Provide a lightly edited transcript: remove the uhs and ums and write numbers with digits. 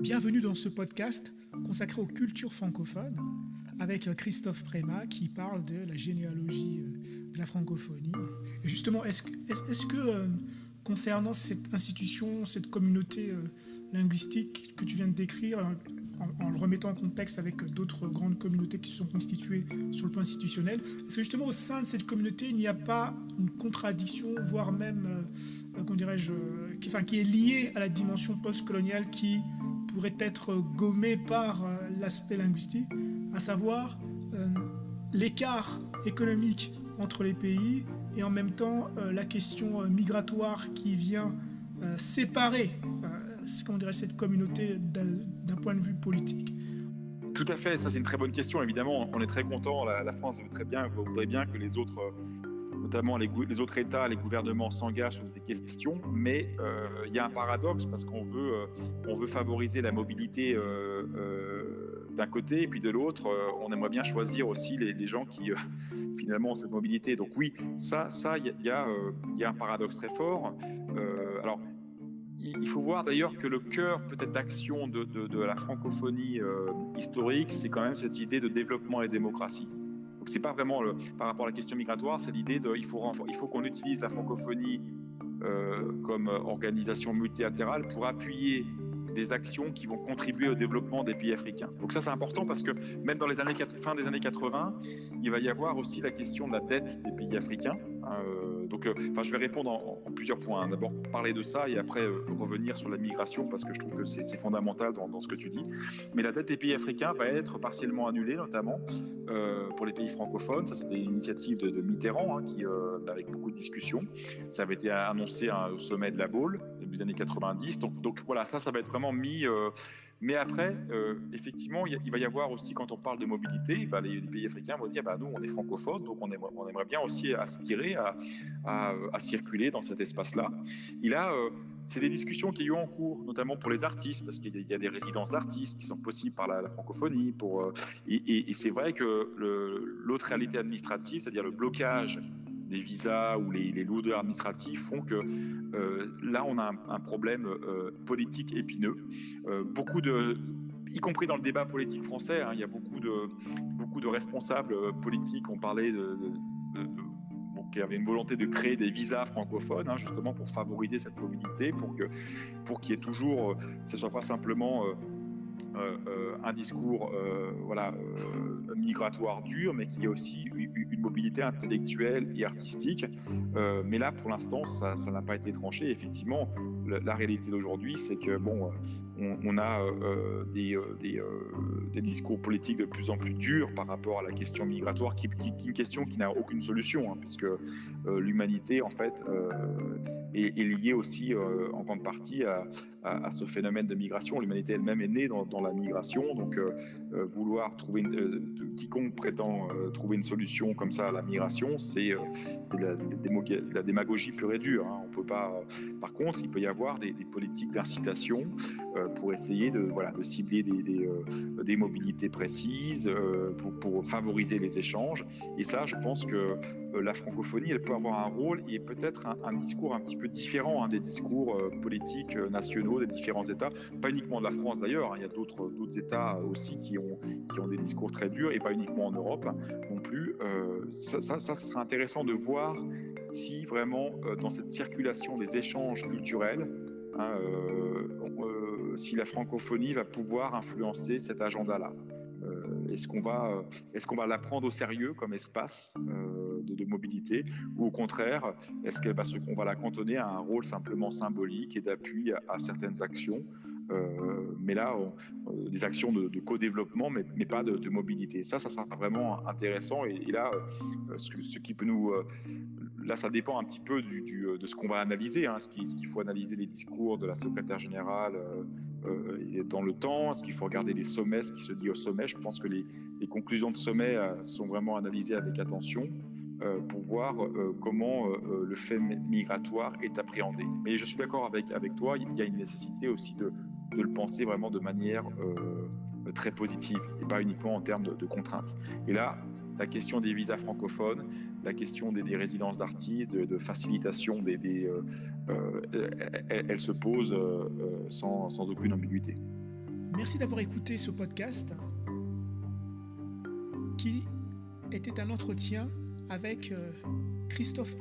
Bienvenue dans ce podcast consacré aux cultures francophones avec Christophe Prémat qui parle de la généalogie de la francophonie. Et justement, est-ce que concernant cette institution, cette communauté linguistique que tu viens de décrire, en le remettant en contexte avec d'autres grandes communautés qui se sont constituées sur le plan institutionnel, est-ce que justement au sein de cette communauté, il n'y a pas une contradiction, voire même, comment dirais-je, qui est liée à la dimension post-coloniale qui pourrait être gommée par l'aspect linguistique, à savoir l'écart économique entre les pays et en même temps la question migratoire qui vient séparer comment dirais, cette communauté d'un point de vue politique? Tout à fait, ça c'est une très bonne question. Évidemment, on est très content. La France voudrait bien que les autres, notamment les autres États, les gouvernements s'engagent sur ces questions, mais il y a un paradoxe parce qu'on veut favoriser la mobilité d'un côté, et puis de l'autre, on aimerait bien choisir aussi les gens qui finalement ont cette mobilité. Donc oui, il y a un paradoxe très fort. Alors, il faut voir d'ailleurs que le cœur peut-être d'action de la francophonie historique, c'est quand même cette idée de développement et démocratie. Donc c'est pas vraiment par rapport à la question migratoire, c'est l'idée il faut qu'on utilise la francophonie comme organisation multilatérale pour appuyer des actions qui vont contribuer au développement des pays africains. Donc ça c'est important parce que même dans fin des années 80, il va y avoir aussi la question de la dette des pays africains. Je vais répondre en plusieurs points. D'abord parler de ça et après revenir sur la migration parce que je trouve que c'est fondamental dans ce que tu dis. Mais la dette des pays africains va être partiellement annulée, notamment pour les pays francophones. Ça c'était l'initiative de Mitterrand qui, avec beaucoup de discussions. Ça avait été annoncé au sommet de la Baule début des années 90. Donc voilà, ça va être vraiment mis... Mais après, effectivement, il va y avoir aussi, quand on parle de mobilité, les pays africains vont dire nous, on est francophones, donc on aimerait bien aussi aspirer à circuler dans cet espace-là. Et là, c'est des discussions qu'il y a eu en cours, notamment pour les artistes, parce qu'il y a des résidences d'artistes qui sont possibles par la francophonie. Et c'est vrai que l'autre réalité administrative, c'est-à-dire le blocage des visas ou les lourdeurs administratives font que là, on a un problème politique épineux. Y compris dans le débat politique français, il y a beaucoup de responsables politiques ont parlé qui avait une volonté de créer des visas francophones, justement pour favoriser cette mobilité, pour qu'il y ait toujours, ce ne soit pas simplement un discours migratoire dur, mais qu'il y ait aussi une mobilité intellectuelle et artistique. Mais là, pour l'instant, ça n'a pas été tranché. Effectivement, la réalité d'aujourd'hui, c'est que on a des discours politiques de plus en plus durs par rapport à la question migratoire, qui est une question qui n'a aucune solution, puisque l'humanité, en fait, est liée aussi en grande partie à ce phénomène de migration. L'humanité elle-même est née dans la migration, donc vouloir trouver quiconque prétend trouver une solution comme ça à la migration, c'est de la démagogie pure et dure. On peut pas. Par contre, il peut y avoir des politiques d'incitation pour essayer de cibler des mobilités précises, pour favoriser les échanges. Et ça, je pense que la francophonie, elle peut avoir un rôle et peut-être un discours un petit peu différent des discours politiques nationaux des différents États, pas uniquement de la France d'ailleurs. Il y a d'autres États aussi qui ont des discours très durs, et pas uniquement en Europe non plus. Ça serait intéressant de voir si vraiment dans cette circulation des échanges culturels, si la francophonie va pouvoir influencer cet agenda-là. Est-ce qu'on va la prendre au sérieux comme espace de mobilité, ou au contraire, est-ce qu'on va la cantonner à un rôle simplement symbolique et d'appui à certaines actions, mais là, des actions de co-développement, mais pas de mobilité. Ça sera vraiment intéressant. Et là, ce qui peut nous... Là, ça dépend un petit peu de ce qu'on va analyser. Ce qu'il faut analyser les discours de la secrétaire générale dans le temps. Est-ce qu'il faut regarder les sommets, ce qui se dit au sommet? Je pense que les conclusions de sommet sont vraiment analysées avec attention pour voir comment le fait migratoire est appréhendé. Mais je suis d'accord avec toi, il y a une nécessité aussi de le penser vraiment de manière très positive et pas uniquement en termes de contraintes. Et là, la question des visas francophones, la question des résidences d'artistes, de facilitation, elle se pose sans aucune ambiguïté. Merci d'avoir écouté ce podcast qui était un entretien avec Christophe.